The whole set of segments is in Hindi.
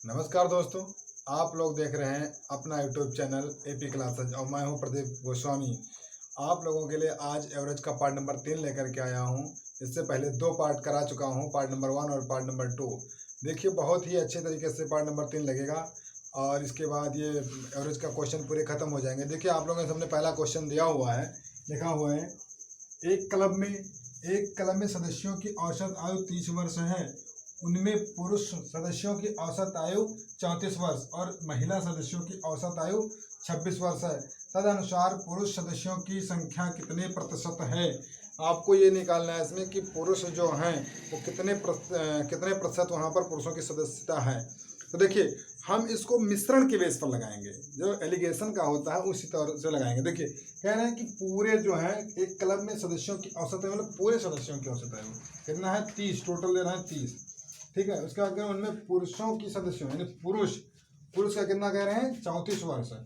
नमस्कार दोस्तों, आप लोग देख रहे हैं अपना यूट्यूब चैनल एपी क्लासेज और मैं हूं प्रदीप गोस्वामी। आप लोगों के लिए आज एवरेज का पार्ट नंबर 3 लेकर के आया हूं। इससे पहले 2 पार्ट करा चुका हूं, पार्ट नंबर 1 और पार्ट नंबर 2। देखिए, बहुत ही अच्छे तरीके से पार्ट नंबर 3 लगेगा और इसके बाद ये एवरेज का क्वेश्चन पूरे खत्म हो जाएंगे। देखिए, आप लोगों के सामने पहला क्वेश्चन दिया हुआ है, लिखा हुआ है एक क्लब में सदस्यों की औसत आयु 30 वर्ष है। उनमें पुरुष सदस्यों की औसत आयु 34 वर्ष और महिला सदस्यों की औसत आयु 26 वर्ष है। तदनुसार पुरुष सदस्यों की संख्या कितने प्रतिशत है। आपको ये निकालना है इसमें कि पुरुष जो हैं वो कितने प्रतिशत वहाँ पर पुरुषों की सदस्यता है। तो देखिए, हम इसको मिश्रण के बेस पर लगाएंगे, जो एलिगेशन का होता है उसी तरह से लगाएंगे। देखिए, कह रहे हैं कि पूरे जो है एक क्लब में सदस्यों की औसत है, मतलब पूरे सदस्यों की औसत है कितना है 30, टोटल दे रहा है 30। ठीक है, उसके बाद उनमें पुरुषों की सदस्यों यानी पुरुष का कितना कह रहे हैं 34 वर्ष है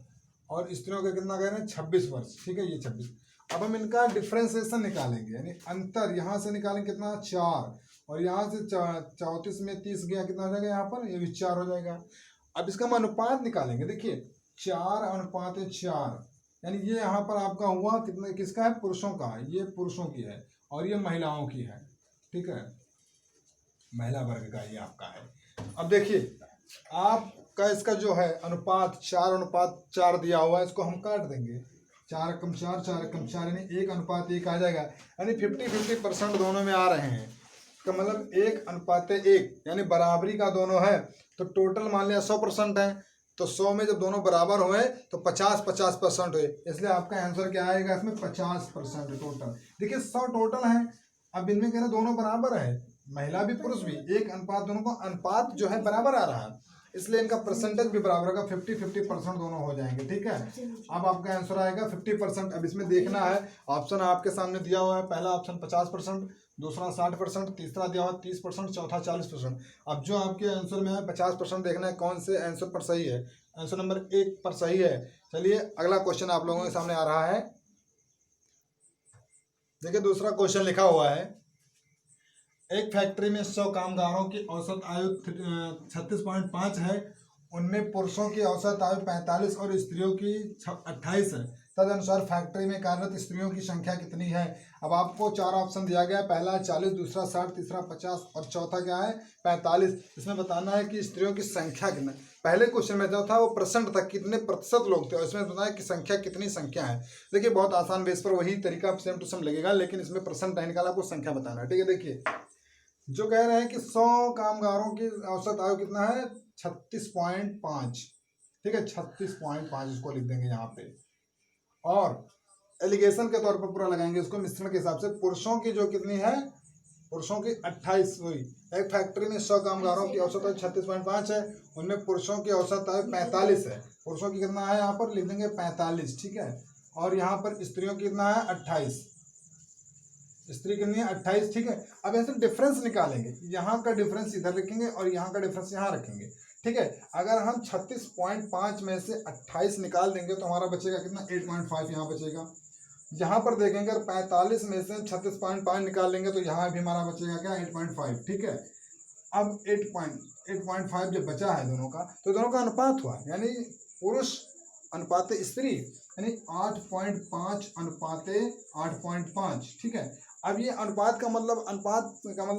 और स्त्रियों का कितना कह रहे हैं 26 वर्ष। ठीक है, ये 26। अब हम इनका डिफ्रेंसिएशन निकालेंगे, यानी अंतर यहाँ से निकालेंगे कितना 4 और यहाँ से 34 में 30 गया, कितना हो जाएगा यहाँ पर, ये भी 4 हो जाएगा। अब इसका हम अनुपात निकालेंगे। देखिए 4:4 यानी ये यहाँ पर आपका हुआ कितना, किसका है, पुरुषों का, ये पुरुषों की है और ये महिलाओं की है। ठीक है, महिला वर्ग का ये आपका है। अब देखिए, आपका इसका जो है अनुपात 4:4 दिया हुआ है, इसको हम काट देंगे। 4:4 यानी 1:1 आ जाएगा, यानी 50-50% दोनों में आ रहे हैं। इसका मतलब 1:1 यानी बराबरी का दोनों है। तो टोटल मान लिया 100% है, तो 100 में जब दोनों बराबर हुए तो 50-50% हुए, इसलिए आपका आंसर क्या आएगा इसमें 50% टोटल। देखिए 100 टोटल है, अब इनमें कह रहे दोनों बराबर है, महिला भी पुरुष भी, 1:, दोनों का अनुपात जो है बराबर आ रहा है, इसलिए इनका परसेंटेज भी बराबर होगा, 50-50% दोनों हो जाएंगे। ठीक है, अब आपका आंसर आएगा 50%। अब इसमें देखना है, ऑप्शन आपके सामने दिया हुआ है, पहला ऑप्शन 50%, दूसरा 60%, तीसरा दिया हुआ 30%, चौथा 40%। अब जो आपके आंसर में है 50%, देखना है कौन से आंसर पर सही है। आंसर नंबर 1 पर सही है। चलिए अगला क्वेश्चन आप लोगों के सामने आ रहा है। देखिए दूसरा क्वेश्चन लिखा हुआ है, एक फैक्ट्री में 100 कामगारों की औसत आयु 36.5 है। उनमें पुरुषों की औसत आयु 45 और स्त्रियों की 28 है। तदनुसार फैक्ट्री में कार्यरत स्त्रियों की संख्या कितनी है। अब आपको 4 ऑप्शन दिया गया है, पहला 40, दूसरा 60, तीसरा 50 और चौथा क्या है 45। इसमें बताना है कि स्त्रियों की संख्या कितना। पहले क्वेश्चन में जो था वो परसेंट था, कितने प्रतिशत लोग थे, और इसमें बताया कि संख्या कितनी संख्या है। देखिए बहुत आसान बेस पर वही तरीका सेम टू सेम लगेगा, लेकिन इसमें परसेंट नहीं निकाला, आपको संख्या बताना है। ठीक है, देखिए जो कह रहे हैं कि 100 कामगारों की औसत आयु कितना है 36.5। ठीक है, 36.5 इसको लिख देंगे यहाँ पे, और एलिगेशन के तौर पर पूरा लगाएंगे इसको मिश्रण के हिसाब से। पुरुषों की जो कितनी है, पुरुषों की 28 हुई। एक फैक्ट्री में 100 कामगारों की औसत आयु 36.5 है, उनमें पुरुषों की औसत आयु 45 है। पुरुषों की कितना है यहाँ पर लिख देंगे 45। ठीक है, और यहाँ पर स्त्रियों की कितना है 28, स्त्री कितनी है 28। ठीक है, अब ऐसे डिफरेंस निकालेंगे, यहाँ का डिफरेंस इधर रखेंगे और यहाँ का डिफरेंस यहाँ रखेंगे। ठीक है, अगर हम 36.5 में से 28 निकाल देंगे तो हमारा बचेगा कितना 8.5 यहाँ बचेगा। यहाँ पर देखेंगे अगर 45 में से 36.5 निकाल लेंगे तो यहाँ भी हमारा बचेगा क्या 8.5। ठीक है, अब 8.5 जब बचा है दोनों का, तो दोनों का अनुपात हुआ, यानी पुरुष अनुपात स्त्री, यानी 8.5 अनुपात 8.5। ठीक है, अब ये अनुपात का मतलब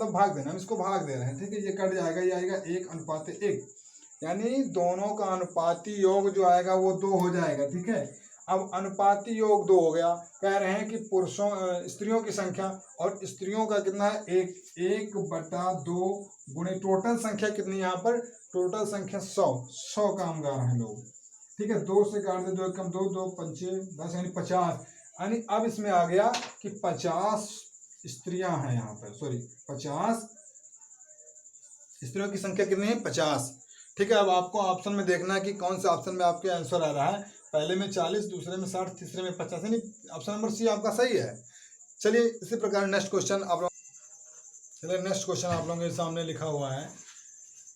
भाग देना, हम इसको भाग दे रहे हैं। ठीक है, ये कट जाएगा, ये आएगा 1:1, यानी दोनों का अनुपाती योग जो आएगा वो 2 हो जाएगा। ठीक है, अब अनुपाती योग 2 हो गया। कह रहे हैं कि स्त्रियों की संख्या, और स्त्रियों का कितना है 1/2 गुणे टोटल संख्या कितनी, यहाँ पर टोटल संख्या 100 कामगार हैं लोग। ठीक है, 2 से काट दे, 2 कम 2, 2 पंचे 10 यानी 50। यानी अब इसमें आ गया कि 50 स्त्रियां हैं यहाँ पर, सॉरी 50 स्त्रियों की संख्या कितनी है 50। ठीक है, अब आपको ऑप्शन में देखना है कि कौन से ऑप्शन में आपके आंसर आ रहा है। पहले में 40, दूसरे में 60, तीसरे में 50, यानी ऑप्शन नंबर सी आपका सही है। चलिए इसी प्रकार नेक्स्ट क्वेश्चन आप लोगों के सामने लिखा हुआ है,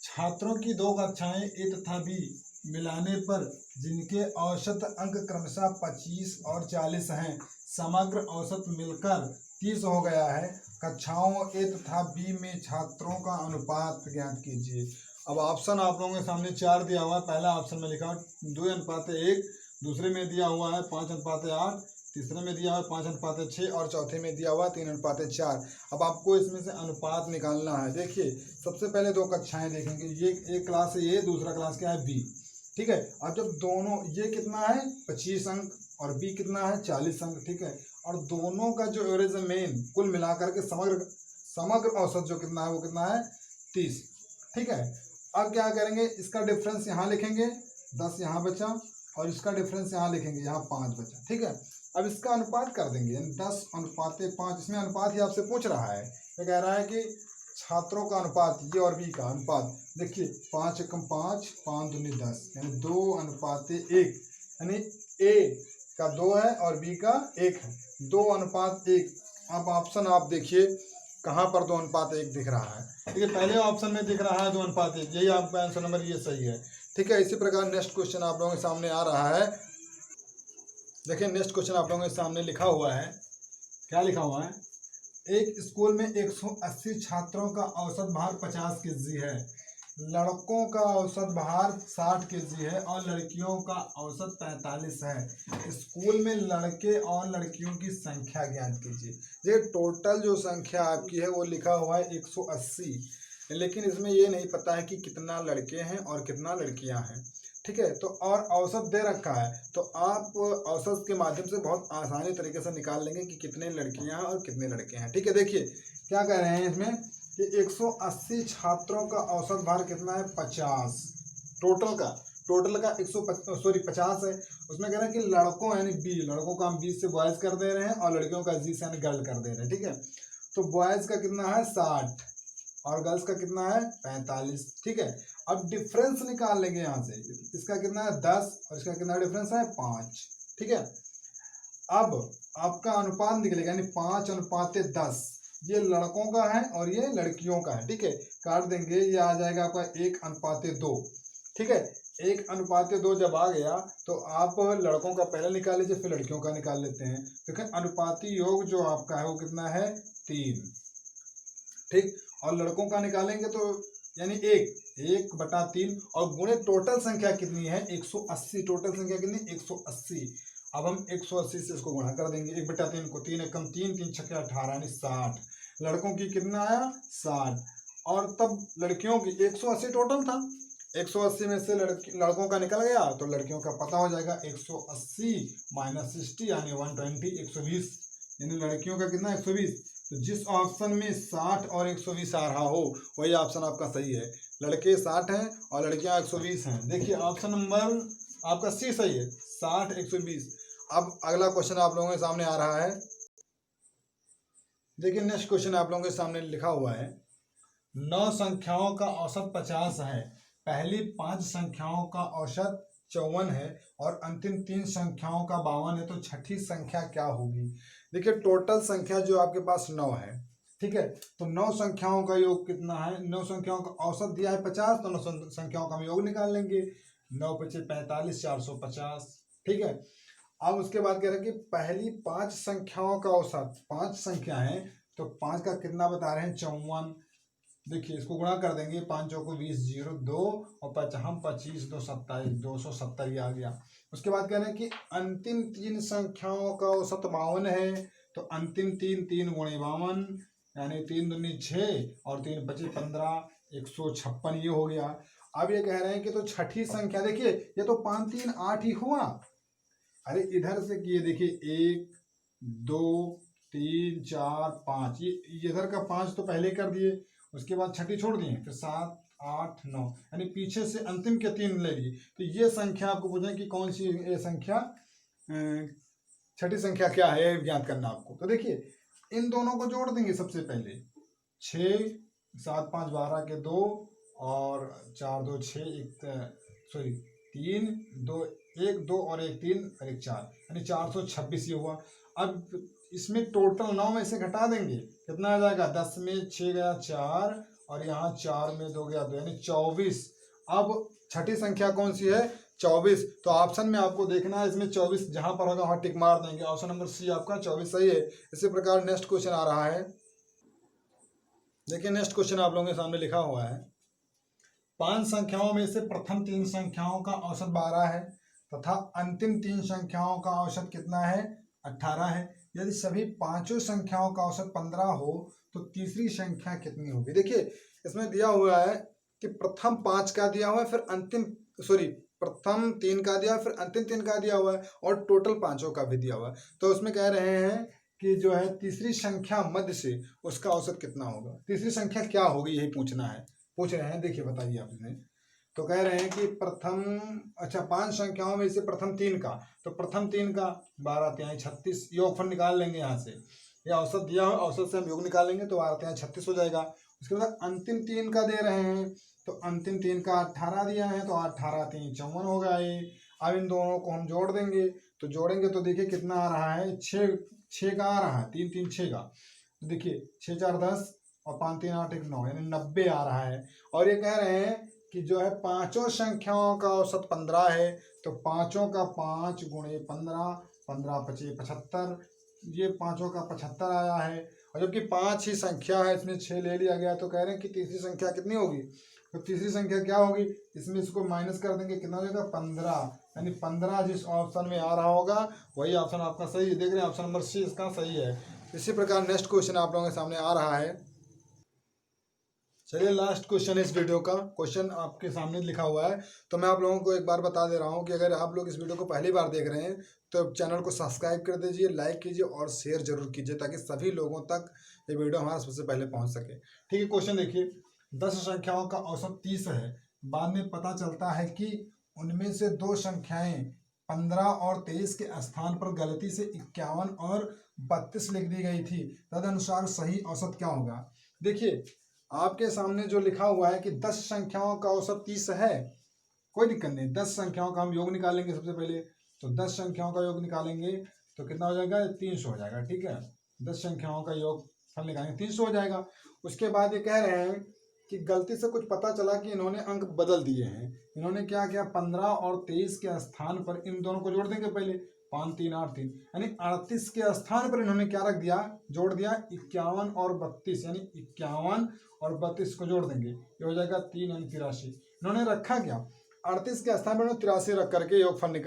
छात्रों की 2 कक्षाएं ए तथा बी मिलाने पर जिनके औसत अंक क्रमशः 25 और 40 हैं, समग्र औसत मिलकर 30 हो गया है। कक्षाओं ए तथा बी में छात्रों का अनुपात ज्ञात कीजिए। अब ऑप्शन आप लोगों के सामने 4 दिया हुआ है। पहला ऑप्शन में लिखा 2:1, दूसरे में दिया हुआ है 5:8, तीसरे में दिया हुआ है 5:6 और चौथे में दिया हुआ है 3:4। अब आपको इसमें से अनुपात निकालना है। देखिए सबसे पहले 2 कक्षाएं देखेंगे, ये एक क्लास है ए, दूसरा क्लास क्या है बी, ठीक है। अब जब दोनों, ये कितना है 25 अंक और बी कितना है 40 अंक, ठीक है। और दोनों का जो एवरेज है मेन कुल मिलाकर के समग्र औसत जो कितना है वो कितना है 30, ठीक है। अब क्या करेंगे, इसका डिफरेंस यहाँ लिखेंगे, 10 यहाँ बचा और इसका डिफरेंस यहाँ लिखेंगे, यहाँ 5 बचा, ठीक है। अब इसका अनुपात कर देंगे, यानी 10:5। इसमें अनुपात ही आपसे पूछ रहा है, ये कह रहा है कि छात्रों का अनुपात, ये और बी का अनुपात। देखिए 5 एकम 5, 5 दूनी 10, यानी 2:1, यानी ए का 2 है और बी का 1 है, 2:1। अब ऑप्शन आप देखिए कहाँ पर 2:1 दिख रहा है, ठीक है। पहले ऑप्शन में दिख रहा है 2:1, यही आपका आंसर नंबर, ये सही है, ठीक है। इसी प्रकार नेक्स्ट क्वेश्चन आप लोगों के सामने आ रहा है। देखिए नेक्स्ट क्वेश्चन आप लोगों के सामने लिखा हुआ है, क्या लिखा हुआ है, एक स्कूल में 180 छात्रों का औसत भार 50 केजी है, लड़कों का औसत भार 60 केजी है और लड़कियों का औसत 45 है। स्कूल में लड़के और लड़कियों की संख्या ज्ञात कीजिए। ये टोटल जो संख्या आपकी है वो लिखा हुआ है 180, लेकिन इसमें ये नहीं पता है कि कितना लड़के हैं और कितना लड़कियां हैं, ठीक है। तो और औसत दे रखा है, तो आप औसत के माध्यम से बहुत आसानी तरीके से निकाल लेंगे कि कितने लड़कियां हैं और कितने लड़के हैं, ठीक है। देखिए क्या कह रहे हैं इसमें कि 180 छात्रों का औसत भार कितना है 50, टोटल का 50 है। उसमें कह रहे हैं कि लड़कों यानी बी, लड़कों का हम 20 से बॉयज़ कर दे रहे हैं और लड़कियों का जी से यानी गर्ल कर दे रहे हैं, ठीक है। तो बॉयज़ का कितना है 60 और गर्ल्स का कितना है 45, ठीक है। अब डिफरेंस निकाल लेंगे यहाँ से, इसका कितना है 10 और इसका कितना डिफरेंस है 5, ठीक है। अब आपका अनुपात निकलेगा, यानी 5:10, ये लड़कों का है और ये लड़कियों का है, ठीक है। काट देंगे, ये आ जाएगा आपका 1:2, ठीक है। 1:2 जब आ गया तो आप लड़कों का पहले निकाल लीजिए, फिर लड़कियों का निकाल लेते हैं। देखिए अनुपाती योग जो आपका है वो कितना है 3, ठीक। और लड़कों का निकालेंगे तो यानी 1/3 और गुणे टोटल संख्या कितनी है 180, टोटल संख्या कितनी 180। अब हम 180 से इसको गुणा कर देंगे, 1/3 को, 3 एकम 3, 3 छक्के 18 यानी 60। लड़कों की कितना आया 60 और तब लड़कियों की 180 टोटल था, 180 में से लड़कों का निकल गया तो लड़कियों का पता हो जाएगा 180 - 60 यानी 120, 120, यानी लड़कियों का कितना 120। तो जिस ऑप्शन में 60 और 120 आ रहा हो वही ऑप्शन आपका सही है, लड़के 60 हैं और लड़कियां 120 हैं। देखिए ऑप्शन नंबर आपका सी सही है, 60 120। अब अगला क्वेश्चन आप लोगों के सामने आ रहा है। देखिए नेक्स्ट क्वेश्चन आप लोगों के सामने लिखा हुआ है, 9 संख्याओं का औसत 50 है, पहली 5 संख्याओं का औसत 54 है और अंतिम 3 संख्याओं का 52 है, तो छठी संख्या क्या होगी। देखिए टोटल संख्या जो आपके पास 9 है, ठीक है। तो 9 संख्याओं का योग कितना है, 9 संख्याओं का औसत दिया है 50, तो 9 संख्याओं का हम योग निकाल लेंगे, 9×5 = 45, 450, ठीक है। अब उसके बाद कह रहे हैं कि पहली 5 संख्याओं का औसत, 5 संख्या है तो 5 का कितना बता रहे हैं 54। देखिए इसको गुणा कर देंगे, 5 चौको 20, 0 2 और 25 2 27, 270 ये आ गया। उसके बाद कह रहे हैं कि अंतिम 3 संख्याओं का औसत 52 है, तो अंतिम 3 3 × 52 यानी 3 दूनी 6 और 3 25 15, 156 ये हो गया। अब ये कह रहे हैं कि तो छठी संख्या, देखिए ये तो 5 3 8 ही हुआ, अरे इधर से किए देखिए 1 2 3 4 5, ये इधर का 5 तो पहले कर दिए, उसके बाद छठी छोड़ दिए, फिर 7 8 9 यानी पीछे से अंतिम के 3 ले लिए। तो ये संख्या आपको पूछे कि कौन सी ये संख्या, छठी संख्या क्या है ज्ञात करना आपको। तो देखिए इन दोनों को जोड़ देंगे, सबसे पहले 6 7 5 12 के 2 और 4 2 6 3 2 1 2 और 1 3 और 1 4 यानी 426 ये हुआ। अब इसमें टोटल 9 में से घटा देंगे, कितना आ जाएगा, 10 में 6 गया 4 और यहाँ 4 में 2 गया 2 यानी 24। अब छठी संख्या कौन सी है 24, तो ऑप्शन में आपको देखना है, इसमें 24 जहां पर होगा वहां टिक मार देंगे, ऑप्शन नंबर सी आपका 24 सही है। इसी प्रकार नेक्स्ट क्वेश्चन आ रहा है। देखिए नेक्स्ट क्वेश्चन आप लोगों के सामने लिखा हुआ है, 5 संख्याओं में से प्रथम 3 संख्याओं का औसत 12 है तथा अंतिम 3 संख्याओं का औसत कितना है, 18 है। यदि सभी पांचों संख्याओं का औसत 15 हो तो तीसरी संख्या कितनी होगी। देखिए इसमें दिया हुआ है कि प्रथम 5 का दिया हुआ है, फिर प्रथम 3 का दिया, फिर अंतिम 3 का दिया हुआ है और टोटल पांचों का भी दिया हुआ है। तो उसमें कह रहे हैं कि जो है तीसरी संख्या मध्य से उसका औसत कितना होगा। तीसरी संख्या क्या होगी यही पूछ रहे हैं। देखिए बताइए आप इसमें। तो कह रहे हैं कि प्रथम 5 संख्याओं में से प्रथम 3 का, तो प्रथम 3 का 12 तिहाई 36 योगफल निकाल लेंगे यहाँ से। ये औसत दिया हो, औसत से हम योग निकालेंगे तो 12 तिहाई 36 हो जाएगा। उसके बाद अंतिम 3 का दे रहे हैं, तो अंतिम 3 का 18 दिया है, तो 18 3 54 हो गया ये। अब इन दोनों को हम जोड़ देंगे, तो जोड़ेंगे तो देखिए कितना आ रहा है, 6 का आ रहा है, 3 3 6 का। तो देखिए 6 4 10 और 5 3 8 1 9 यानी 90 आ रहा है। और ये कह रहे हैं कि जो है पांचों संख्याओं का औसत 15 है, तो पांचों का 5 गुणे 15, 15 पचे 75, ये पांचों का 75 आया है। और जबकि 5 ही संख्या है, इसमें 6 ले लिया गया, तो कह रहे हैं कि तीसरी संख्या कितनी होगी। तो तीसरी संख्या क्या होगी, इसमें इसको माइनस कर देंगे, कितना हो जाएगा 15, यानी 15 जिस ऑप्शन में आ रहा होगा वही ऑप्शन आपका सही है। देख रहे हैं ऑप्शन नंबर सी इसका सही है। इसी प्रकार नेक्स्ट क्वेश्चन आप लोगों के सामने आ रहा है। चलिए लास्ट क्वेश्चन है इस वीडियो का, क्वेश्चन आपके सामने लिखा हुआ है। तो मैं आप लोगों को एक बार बता दे रहा हूँ कि अगर आप लोग इस वीडियो को पहली बार देख रहे हैं तो चैनल को सब्सक्राइब कर दीजिए, लाइक कीजिए और शेयर जरूर कीजिए ताकि सभी लोगों तक ये वीडियो हमारा सबसे पहले पहुँच सके। ठीक है, क्वेश्चन देखिए। 10 संख्याओं का औसत 30 है। बाद में पता चलता है कि उनमें से 2 संख्याएं 15 और 23 के स्थान पर गलती से 51 और 32 लिख दी गई थी। तदनुसार सही औसत क्या होगा। देखिए आपके सामने जो लिखा हुआ है कि 10 संख्याओं का औसत 30 है, कोई दिक्कत नहीं। 10 संख्याओं का हम योग निकालेंगे सबसे पहले। तो 10 संख्याओं का योग निकालेंगे तो कितना हो जाएगा, 300 हो जाएगा। ठीक है, 10 संख्याओं का योग फल निकालेंगे 300 हो जाएगा। उसके बाद ये कह रहे हैं कि गलती से कुछ पता चला कि इन्होंने अंक बदल दिए हैं। इन्होंने क्या किया, 15 और 23 के स्थान पर इन दोनों को जोड़ देंगे पहले, 5 3 8 3, यानी 38 के स्थान पर इन्होंने क्या रख दिया, जोड़ दिया 51 और 32, यानी 51 और 32 को जोड़ देंगे, ये हो जाएगा 3 यानी 83। इन्होंने रखा क्या, 38 के स्थान पर इन्होंने 83 रख करके योगफल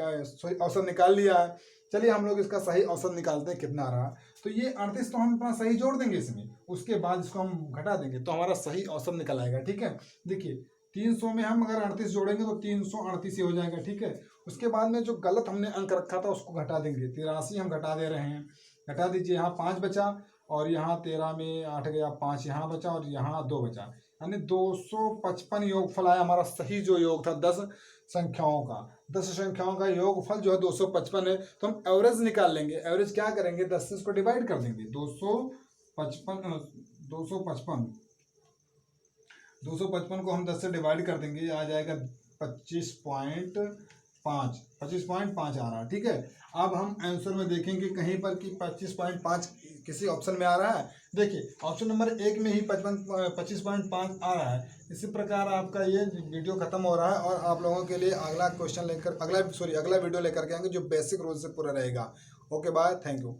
औसत निकाल लिया है। चलिए हम लोग इसका सही औसत निकालते हैं कितना रहा। तो ये 38 तो हम अपना सही जोड़ देंगे इसमें, उसके बाद इसको हम घटा देंगे तो हमारा सही औसत निकल आएगा। ठीक है, देखिए 300 में हम अगर 38 जोड़ेंगे तो 338 ही हो जाएगा। ठीक है, उसके बाद में जो गलत हमने अंक रखा था उसको घटा देंगे, 83 हम घटा दे रहे हैं, घटा दीजिए। यहाँ 5 बचा और यहाँ 13 में 8 गया, 5 यहाँ बचा और यहाँ 2 बचा, यानी 255 योगफल आया हमारा। सही जो योग था 10 संख्याओं का, 10 संख्याओं का योगफल जो है 255 है। तो हम एवरेज निकाल लेंगे। एवरेज क्या करेंगे, 10 से इसको डिवाइड कर देंगे। 255 को हम 10 से डिवाइड कर देंगे, आ जाएगा 25.5 आ रहा है। ठीक है, अब हम आंसर में देखेंगे कहीं पर कि 25.5 किसी ऑप्शन में आ रहा है। देखिए ऑप्शन नंबर 1 में ही 25.5 आ रहा है। इसी प्रकार आपका ये वीडियो खत्म हो रहा है और आप लोगों के लिए अगला क्वेश्चन लेकर अगला वीडियो लेकर के आएंगे जो बेसिक रूल से पूरा रहेगा। Okay bye, thank you.